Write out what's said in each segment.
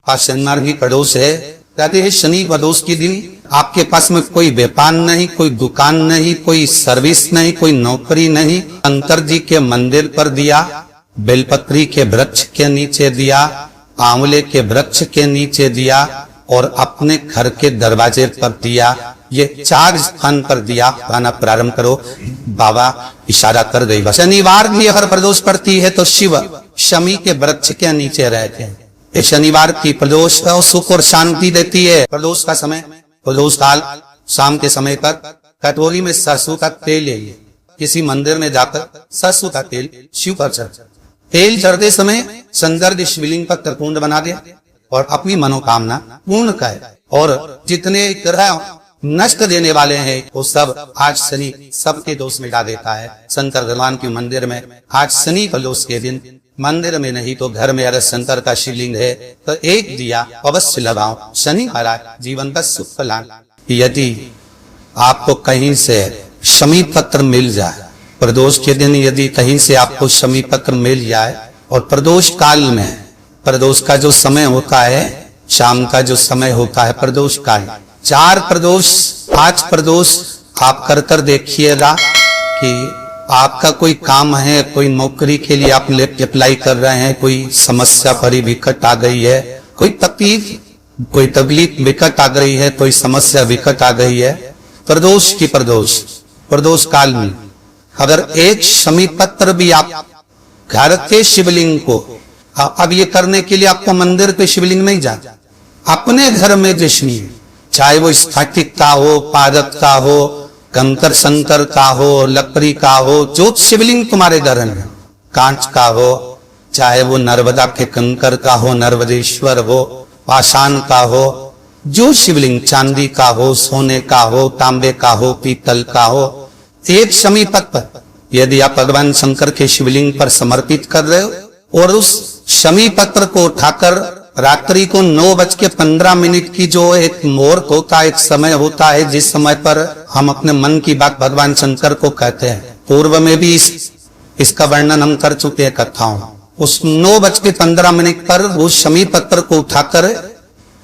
शनिवार भी प्रदोष है। कहते हैं शनि प्रदोष के दिन आपके पास में कोई व्यापार नहीं, कोई दुकान नहीं, कोई सर्विस नहीं, कोई नौकरी नहीं। शंकर जी के मंदिर पर दिया, बेलपत्री के वृक्ष के नीचे दिया, आंवले के वृक्ष के नीचे दिया और अपने घर के दरवाजे पर दिया। ये 4 स्थान पर दिया खाना प्रारंभ करो। बाबा इशारा कर देगा। शनिवार भी अगर प्रदोष पड़ती है तो शिव शमी के वृक्ष के नीचे रहते हैं। ये शनिवार की प्रदोष का सुख और शांति देती है। प्रदोष का समय, प्रदोष काल शाम के समय पर कटोरी में सरसों का तेल ले लिया, किसी मंदिर में जाकर सरसों का तेल शिव पर चढ़, तेल चढ़ते समय शंकर शिवलिंग पर त्रिपुंड बना दिया और अपनी मनोकामना पूर्ण करे। और जितने ग्रह नष्ट देने वाले हैं वो सब आज शनि सबके दोष मिटा देता है। शंकर भगवान के मंदिर में आज शनि प्रदोष के दिन मंदिर में नहीं तो घर में अगर शंकर का शिवलिंग है तो एक दिया अवश्य लगाओ। शनि महाराज जीवन का सुख लान। यदि आपको कहीं से शमी पत्र मिल जाए, प्रदोष के दिन यदि कहीं से आपको शमी पत्र मिल जाए और प्रदोष काल में, प्रदोष का जो समय होता है शाम का जो समय होता है प्रदोष काल, 4 प्रदोष 5 प्रदोष आप कर कर देखिएगा कि आपका कोई काम है, कोई नौकरी के लिए आप अप्लाई कर रहे हैं, कोई समस्या बड़ी विकट आ गई है, कोई तकलीफ विकट आ गई है, कोई समस्या विकट आ गई है, प्रदोष की प्रदोष काल में अगर एक शमी पत्र भी आप घर के शिवलिंग को, अब ये करने के लिए आपको मंदिर पे शिवलिंग नहीं जाना, अपने घर में जो शिवलिंग, चाहे वो स्फटिक का हो, पारद का हो, कंकर शंकर का हो, लकड़ी का हो, जो शिवलिंग तुम्हारे घर में, कांच का हो, चाहे वो नर्मदा के कंकर का हो, नर्मदेश्वर हो, पाषाण का हो, जो शिवलिंग चांदी का हो, सोने का हो, तांबे का हो, पीतल का हो, एक शमी पत्र यदि आप भगवान शंकर के शिवलिंग पर समर्पित कर रहे हो और उस शमी पत्र को उठाकर रात्रि को 9:15 की जो एक मुहूर्त होता है, एक समय होता है जिस समय पर हम अपने मन की बात भगवान शंकर को कहते हैं, पूर्व में भी इसका वर्णन हम कर चुके हैं कथाओं। उस 9:15 पर वो शमी पत्र को उठाकर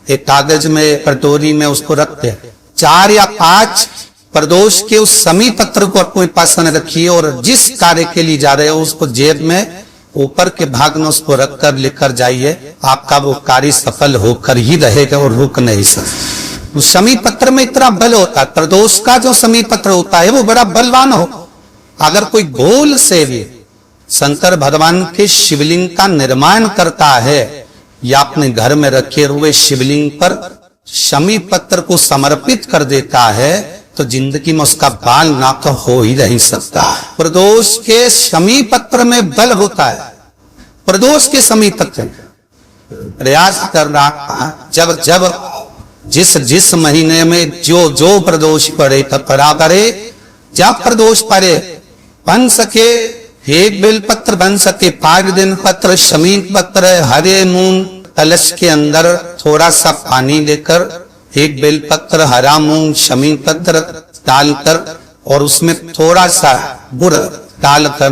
एक कागज में, कटोरी में उसको रखते हैं। 4 या 5 प्रदोष के उस शमी पत्र को अपने पास रखिए और जिस कार्य के लिए जा रहे हो उसको जेब में ऊपर के भाग में उसको रखकर लेकर जाइए, आपका वो कार्य सफल होकर ही रहेगा और रुक नहीं सकता। शमी पत्र में इतना बल होता है, प्रदोष का जो शमी पत्र होता है वो बड़ा बलवान हो। अगर कोई गोल से भी शंकर भगवान के शिवलिंग का निर्माण करता है या अपने घर में रखे हुए शिवलिंग पर शमी पत्र को समर्पित कर देता है तो जिंदगी में उसका बाल ना तो हो ही नहीं सकता। प्रदोष के शमी पत्र में बल होता है। प्रदोष के शमी पत्र प्रयास करना, जब जिस महीने में जो प्रदोष पड़े तब पड़ा करे, जब प्रदोष पड़े बन सके 1 बेल पत्र, बन सके 5 दिन पत्र, शमी पत्र, हरे मूंग कलश के अंदर थोड़ा सा पानी लेकर 1 बेल पत्र, हरा मूंग, शमी पत्र डालकर और उसमें थोड़ा सा गुड़ डालकर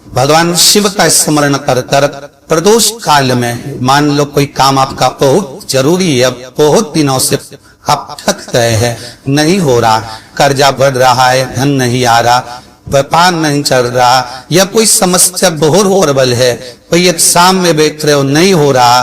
भगवान शिव का स्मरण कर कर प्रदोष काल में, मान लो कोई काम आपका बहुत जरूरी है, बहुत दिनों से आप थक गए हैं, नहीं हो रहा, कर्जा बढ़ रहा है, धन नहीं आ रहा, व्यापार नहीं चल रहा, या कोई समस्या बहुत होरबल है, कोई एग्जाम में बैठ रहे हो नहीं हो रहा,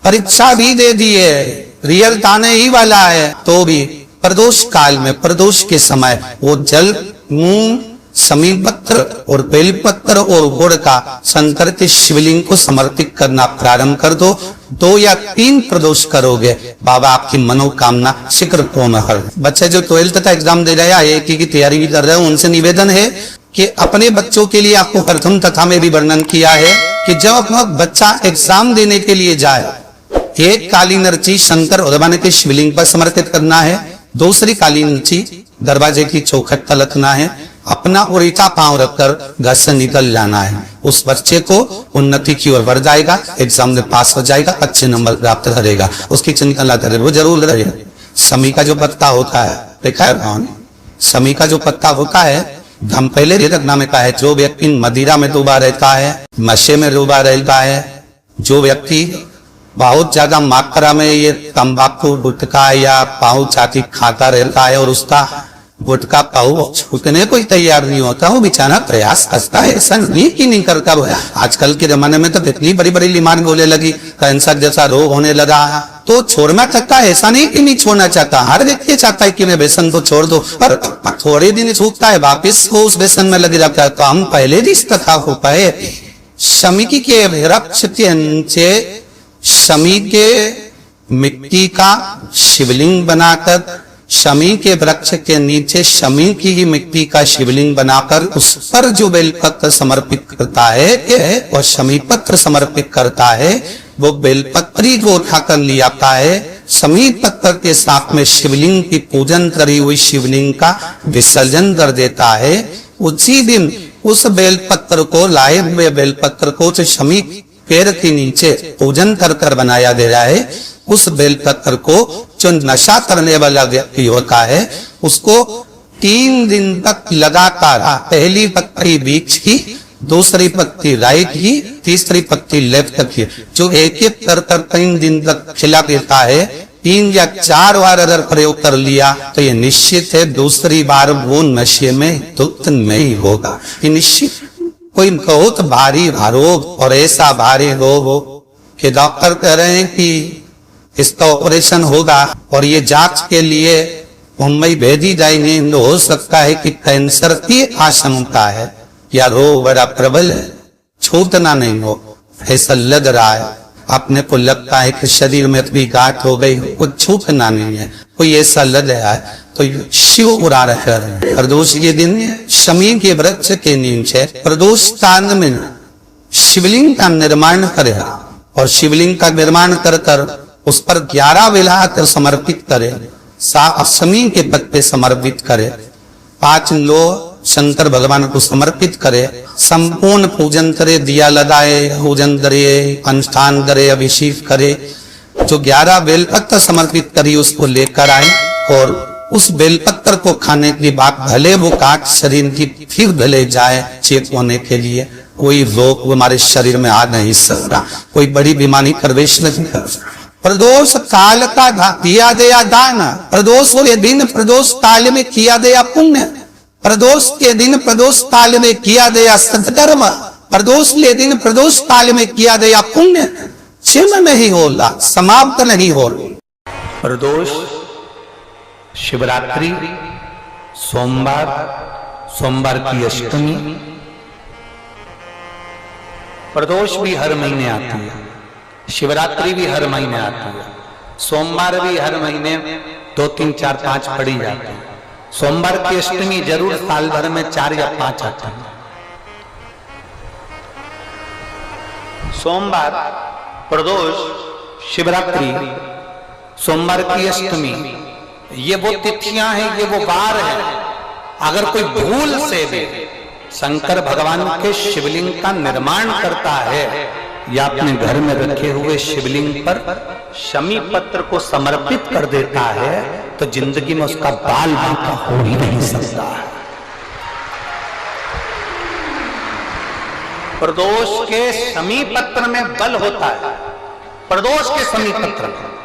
परीक्षा भी दे दी है, रिजल्ट आने ही वाला है, तो भी प्रदोष काल में, प्रदोष के समय वो जल, मूंग, शमी पत्र और बेलपत्र और गुड़ का शंकर के शिवलिंग को समर्पित करना प्रारंभ कर दो। 2 या 3 प्रदोष करोगे, बाबा आपकी मनोकामना शीघ्र पूर्ण कर। बच्चे जो 12th का एग्जाम दे रहे हैं, IIT की तैयारी भी कर रहे हैं, उनसे निवेदन है कि अपने बच्चों के लिए, आपको प्रथम कथा में भी वर्णन किया है कि जब बच्चा एग्जाम देने के लिए जाए, एक काली नरची शंकर भगवान के शिवलिंग पर समर्पित करना है, दूसरी काली नरची दरवाजे की चौखट पर रखना है, अपना उल्टा पांव रखकर घर से निकल जाना है। उस बच्चे को उन्नति की ओर बढ़ जाएगा, एग्जाम में पास हो जाएगा, अच्छे नंबर प्राप्त करेगा, उसकी चिंता ना करे, वो जरूर रहेगा। शमी का जो पत्ता होता है, देखा है, शमी का जो पत्ता होता है, हम पहले रखना में कहा है, जो व्यक्ति मदिरा में डूबा रहता है, नशे में डूबा रहता है, जो व्यक्ति बहुत ज्यादा मात्रा में ये तंबाकू गुटखा या पाऊ चाटी खाता रहता है और उसका गुटखा पाऊ छूटने को ही तैयार नहीं होता, वो बेचारा प्रयास करता है, ऐसा नहीं कि नहीं करता। आजकल के जमाने में तो इतनी बड़ी बड़ी बीमारी होने लगी, कैंसर जैसा रोग होने लगा, तो छोड़ना चाहता है, ऐसा नहीं कि नहीं छोड़ना चाहता। हर व्यक्ति चाहता है कि मैं व्यसन तो छोड़ दो, पर थोड़े दिन छूटता है, वापिस वो उस व्यसन में लग जाता है। तो हम पहले भी इस कथा हो पाए, शमी के वृक्ष के नीचे शमी के मिट्टी का शिवलिंग बनाकर, शमी के वृक्ष के नीचे शमी की ही मिट्टी का शिवलिंग बनाकर उस पर जो बेलपत्र समर्पित करता है और शमी पत्र समर्पित करता है, वो बेलपत्री जो उठाकर ले आता है, शमी पत्र के साथ में शिवलिंग की पूजन करी हुई शिवलिंग का विसर्जन कर देता है। उसी दिन उस बेलपत्र को, लाए हुए बेलपत्र को जो शमी पेड़ के नीचे पूजन कर कर बनाया गया है, उस बेलपत्र को जो नशा करने वाला व्यक्ति होता है उसको 3 दिन तक लगातार, पहली पत्ती बीच की, दूसरी पत्ती राइट की, तीसरी पत्ती लेफ्ट की, जो एक एक कर 3 दिन तक खिला देता है, 3 या 4 बार अगर प्रयोग कर लिया तो ये निश्चित है दूसरी बार वो नशे में धुत नहीं होगा। ये निश्चित। कोई बहुत भारी रोग और ऐसा भारी रोग हो कि डॉक्टर कह रहे हैं कि इसका ऑपरेशन होगा और ये जांच के लिए मुंबई भेजी जाएगी, तो हो सकता है कि कैंसर की आशंका है या रोग बड़ा प्रबल है, छूटना नहीं हो, ऐसा लग रहा है। अपने को लगता है कि शरीर में भी गांठ हो गई, कुछ छूटना नहीं है, कोई ऐसा लग रहा है, तो शिव उड़ा रहे हैं। प्रदोष के दिन शमी के वृक्ष के नीचे प्रदोष स्थान में शिवलिंग का निर्माण करे और शिवलिंग का निर्माण कर कर उस पर 11 बेलपत्र समर्पित करे, शमी के पत्ते समर्पित करे, 5 लो शंकर भगवान को समर्पित करे, संपूर्ण पूजन करे, दिया लगाए, पूजन करे, अनुष्ठान करे, अभिषेक करे। जो 11 बेलपत्र समर्पित करी उसको लेकर आए और उस बेलपत्र को खाने के बाद भले वो काट शरीर की फिर भले जाए चेक होने के लिए, कोई रोग हमारे शरीर में आ नहीं सकता, कोई बड़ी बीमारी प्रवेश नहीं कर सकता। प्रदोष काल का किया गया दान, प्रदोष के दिन प्रदोष काल में किया गया पुण्य, प्रदोष के दिन प्रदोष काल में किया गया सत्कर्म, प्रदोष के दिन प्रदोष काल में किया गया पुण्य क्षीण नहीं होला, समाप्त नहीं हो। प्रदोष शिवरात्रि, सोमवार, सोमवार की अष्टमी। प्रदोष भी हर महीने आती है, शिवरात्रि भी हर महीने आती है, सोमवार भी हर महीने 2, 3, 4, 5 पड़ी जाती है। सोमवार की अष्टमी जरूर साल भर में 4 या 5 आती है। सोमवार, प्रदोष, शिवरात्रि, सोमवार की अष्टमी, ये वो तिथियां हैं, ये वो वार है। अगर कोई भूल से भी शंकर भगवान के शिवलिंग का निर्माण करता है या अपने घर में रखे हुए शिवलिंग पर शमी पत्र को समर्पित कर देता है, तो जिंदगी में उसका बाल बांका हो ही नहीं सकता है। प्रदोष के शमी पत्र में बल होता है, प्रदोष के शमी पत्र में